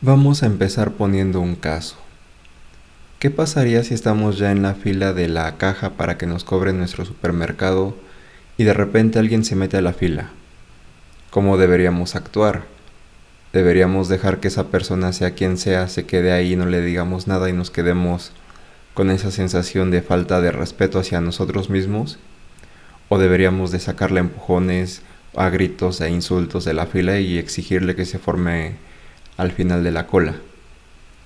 Vamos a empezar poniendo un caso. ¿Qué pasaría si estamos ya en la fila de la caja para que nos cobren nuestro supermercado y de repente alguien se mete a la fila? ¿Cómo deberíamos actuar? ¿Deberíamos dejar que esa persona, sea quien sea, se quede ahí y no le digamos nada y nos quedemos con esa sensación de falta de respeto hacia nosotros mismos? ¿O deberíamos de sacarle a empujones, a gritos e insultos de la fila y exigirle que se forme al final de la cola?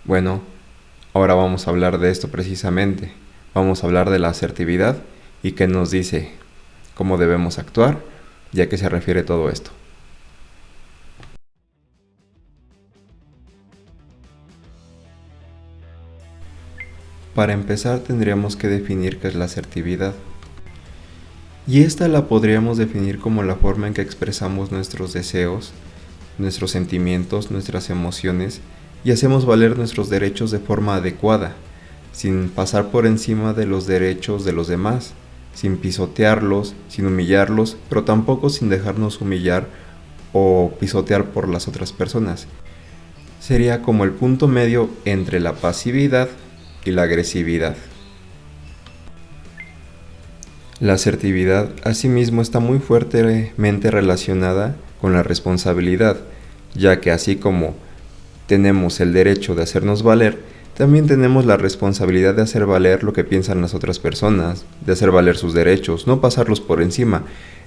Bueno, ahora vamos a hablar de esto precisamente. Vamos a hablar de la asertividad y qué nos dice cómo debemos actuar y a qué se refiere todo esto. Para empezar tendríamos que definir qué es la asertividad. Y esta la podríamos definir como la forma en que expresamos nuestros deseos, nuestros sentimientos, nuestras emociones y hacemos valer nuestros derechos de forma adecuada, sin pasar por encima de los derechos de los demás, sin pisotearlos, sin humillarlos, pero tampoco sin dejarnos humillar o pisotear por las otras personas. Sería como el punto medio entre la pasividad y la agresividad. La asertividad asimismo está muy fuertemente relacionada con la responsabilidad, ya que así como tenemos el derecho de hacernos valer, también tenemos la responsabilidad de hacer valer lo que piensan las otras personas, de hacer valer sus derechos, no pasarlos por encima.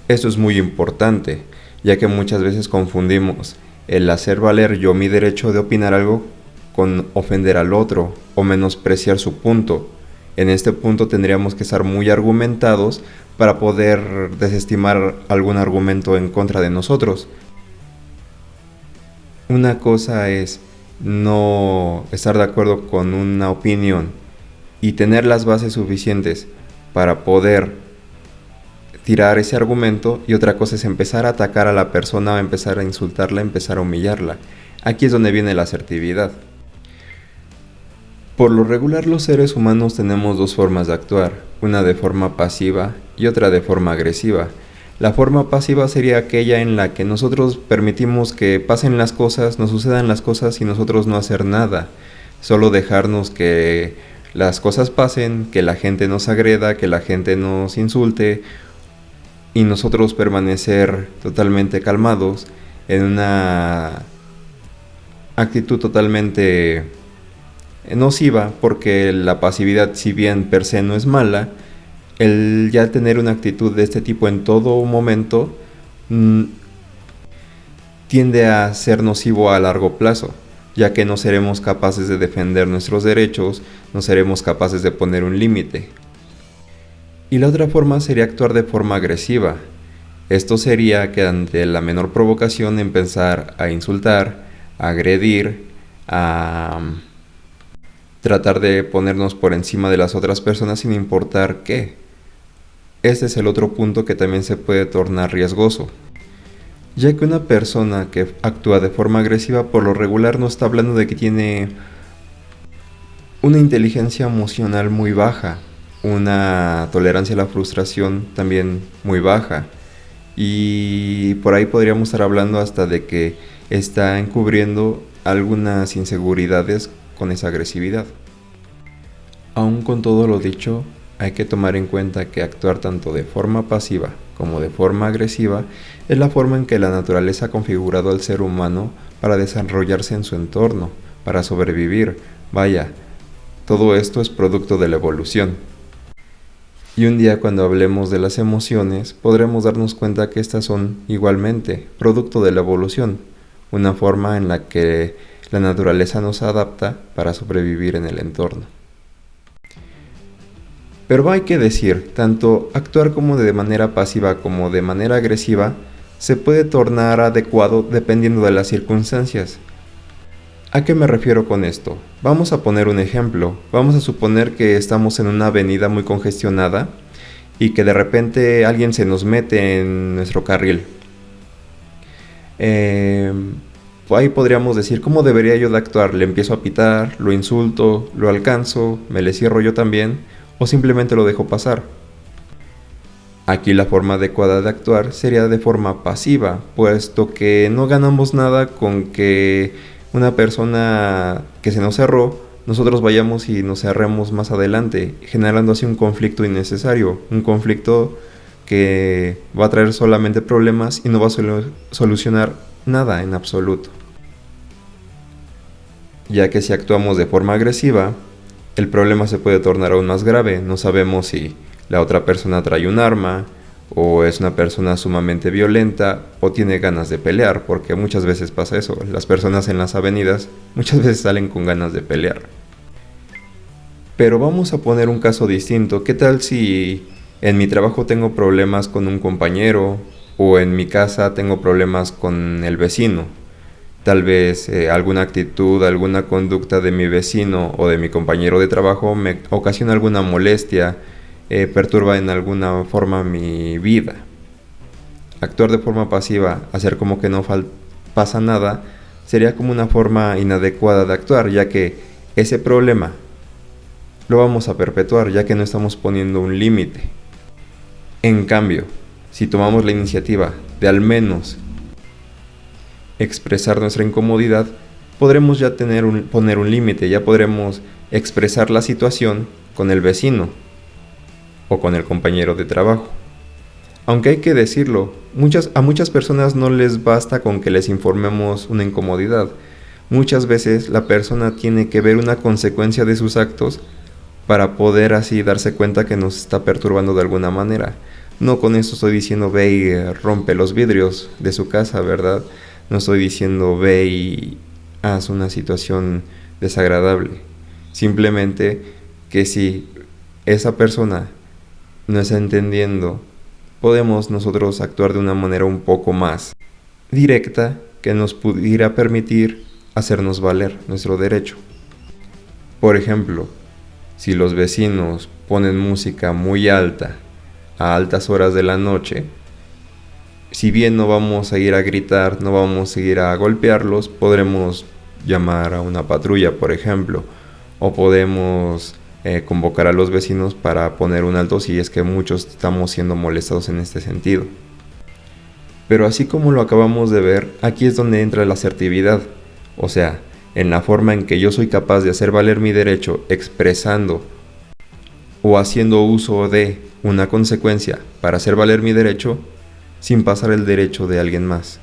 Esto es muy importante, ya que muchas veces confundimos el hacer valer yo mi derecho de opinar algo con ofender al otro o menospreciar su punto. En este punto tendríamos que estar muy argumentados para poder desestimar algún argumento en contra de nosotros. Una cosa es no estar de acuerdo con una opinión y tener las bases suficientes para poder tirar ese argumento, y otra cosa es empezar a atacar a la persona o empezar a insultarla, empezar a humillarla. Aquí es donde viene la asertividad. Por lo regular los seres humanos tenemos dos formas de actuar, una de forma pasiva y otra de forma agresiva. La forma pasiva sería aquella en la que nosotros permitimos que pasen las cosas, nos sucedan las cosas y nosotros no hacer nada, solo dejarnos que las cosas pasen, que la gente nos agreda, que la gente nos insulte y nosotros permanecer totalmente calmados en una actitud totalmente nociva, porque la pasividad, si bien per se no es mala, el ya tener una actitud de este tipo en todo momento tiende a ser nocivo a largo plazo, ya que no seremos capaces de defender nuestros derechos, no seremos capaces de poner un límite. Y la otra forma sería actuar de forma agresiva. Esto sería que ante la menor provocación empezar a insultar, a agredir, a tratar de ponernos por encima de las otras personas sin importar qué. Este es el otro punto que también se puede tornar riesgoso, ya que una persona que actúa de forma agresiva por lo regular no está hablando de que tiene una inteligencia emocional muy baja, una tolerancia a la frustración también muy baja, y por ahí podríamos estar hablando hasta de que está encubriendo algunas inseguridades con esa agresividad. Aún con todo lo dicho, hay que tomar en cuenta que actuar tanto de forma pasiva como de forma agresiva es la forma en que la naturaleza ha configurado al ser humano para desarrollarse en su entorno, para sobrevivir. Vaya, todo esto es producto de la evolución. Y un día, cuando hablemos de las emociones, podremos darnos cuenta que estas son igualmente producto de la evolución, una forma en la que la naturaleza nos adapta para sobrevivir en el entorno. Pero hay que decir, tanto actuar como de manera pasiva como de manera agresiva se puede tornar adecuado dependiendo de las circunstancias. ¿A qué me refiero con esto? Vamos a poner un ejemplo. Vamos a suponer que estamos en una avenida muy congestionada y que de repente alguien se nos mete en nuestro carril. Ahí podríamos decir, ¿cómo debería yo de actuar? ¿Le empiezo a pitar? ¿Lo insulto? ¿Lo alcanzo? ¿Me le cierro yo también? ¿O simplemente lo dejo pasar? Aquí la forma adecuada de actuar sería de forma pasiva, puesto que no ganamos nada con que una persona que se nos cerró, nosotros vayamos y nos cerremos más adelante, generando así un conflicto innecesario, un conflicto que va a traer solamente problemas y no va a solucionar nada en absoluto. Ya que si actuamos de forma agresiva, el problema se puede tornar aún más grave. No sabemos si la otra persona trae un arma, o es una persona sumamente violenta, o tiene ganas de pelear, porque muchas veces pasa eso. Las personas en las avenidas muchas veces salen con ganas de pelear. Pero vamos a poner un caso distinto. ¿Qué tal si en mi trabajo tengo problemas con un compañero, o en mi casa tengo problemas con el vecino? Tal vez alguna actitud, alguna conducta de mi vecino o de mi compañero de trabajo me ocasiona alguna molestia, perturba en alguna forma mi vida. Actuar de forma pasiva, hacer como que no pasa nada, sería como una forma inadecuada de actuar, ya que ese problema lo vamos a perpetuar, ya que no estamos poniendo un límite. En cambio, si tomamos la iniciativa de al menos expresar nuestra incomodidad, podremos ya poner un límite, ya podremos expresar la situación con el vecino o con el compañero de trabajo. Aunque hay que decirlo, a muchas personas no les basta con que les informemos una incomodidad. Muchas veces la persona tiene que ver una consecuencia de sus actos para poder así darse cuenta que nos está perturbando de alguna manera. No con esto estoy diciendo ve y rompe los vidrios de su casa, ¿verdad? No estoy diciendo ve y haz una situación desagradable. Simplemente que si esa persona no está entendiendo, podemos nosotros actuar de una manera un poco más directa que nos pudiera permitir hacernos valer nuestro derecho. Por ejemplo, si los vecinos ponen música muy alta a altas horas de la noche, si bien no vamos a ir a gritar, no vamos a ir a golpearlos, podremos llamar a una patrulla, por ejemplo, o podemos convocar a los vecinos para poner un alto si es que muchos estamos siendo molestados en este sentido. Pero así como lo acabamos de ver, aquí es donde entra la asertividad, o sea, en la forma en que yo soy capaz de hacer valer mi derecho expresando o haciendo uso de una consecuencia para hacer valer mi derecho sin pasar el derecho de alguien más.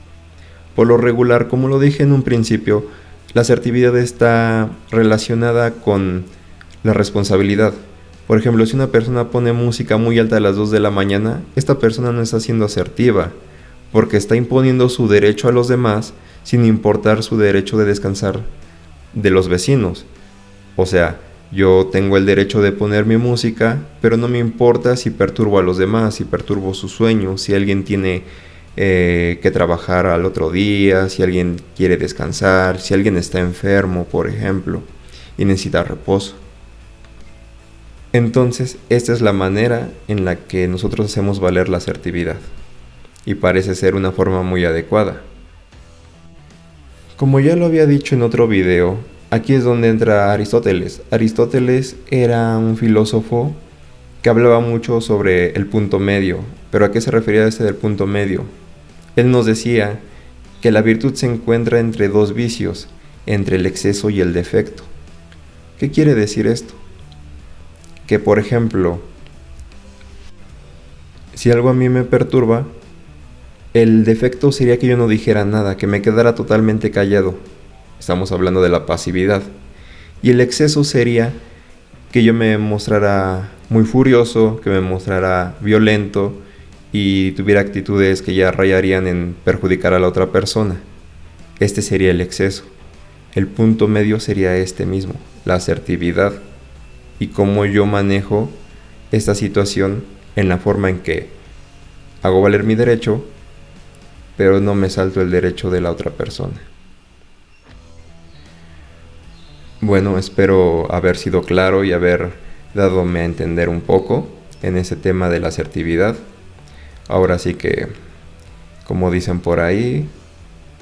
Por lo regular, como lo dije en un principio, la asertividad está relacionada con la responsabilidad. Por ejemplo, si una persona pone música muy alta a las 2 de la mañana, esta persona no está siendo asertiva, porque está imponiendo su derecho a los demás sin importar su derecho de descansar de los vecinos. O sea, yo tengo el derecho de poner mi música, pero no me importa si perturbo a los demás, si perturbo su sueño, si alguien tiene que trabajar al otro día, si alguien quiere descansar, si alguien está enfermo, por ejemplo, y necesita reposo. Entonces, esta es la manera en la que nosotros hacemos valer la asertividad, y parece ser una forma muy adecuada. Como ya lo había dicho en otro video, aquí es donde entra Aristóteles. Aristóteles era un filósofo que hablaba mucho sobre el punto medio. ¿Pero a qué se refería este del punto medio? Él nos decía que la virtud se encuentra entre dos vicios, entre el exceso y el defecto. ¿Qué quiere decir esto? Que, por ejemplo, si algo a mí me perturba, el defecto sería que yo no dijera nada, que me quedara totalmente callado. Estamos hablando de la pasividad. Y el exceso sería que yo me mostrara muy furioso, que me mostrara violento y tuviera actitudes que ya rayarían en perjudicar a la otra persona. Este sería el exceso. El punto medio sería este mismo, la asertividad, y cómo yo manejo esta situación en la forma en que hago valer mi derecho, pero no me salto el derecho de la otra persona. Bueno, espero haber sido claro y haber dadome a entender un poco en ese tema de la asertividad. Ahora sí que, como dicen por ahí,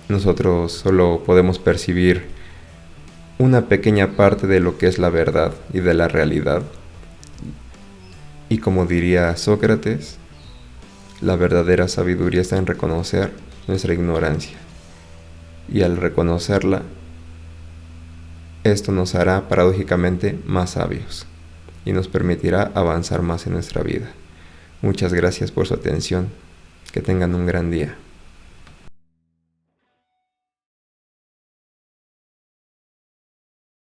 nosotros solo podemos percibir una pequeña parte de lo que es la verdad y de la realidad. Y como diría Sócrates, la verdadera sabiduría está en reconocer nuestra ignorancia. Y al reconocerla, Esto nos hará paradójicamente más sabios y nos permitirá avanzar más en nuestra vida. Muchas gracias por su atención. Que tengan un gran día.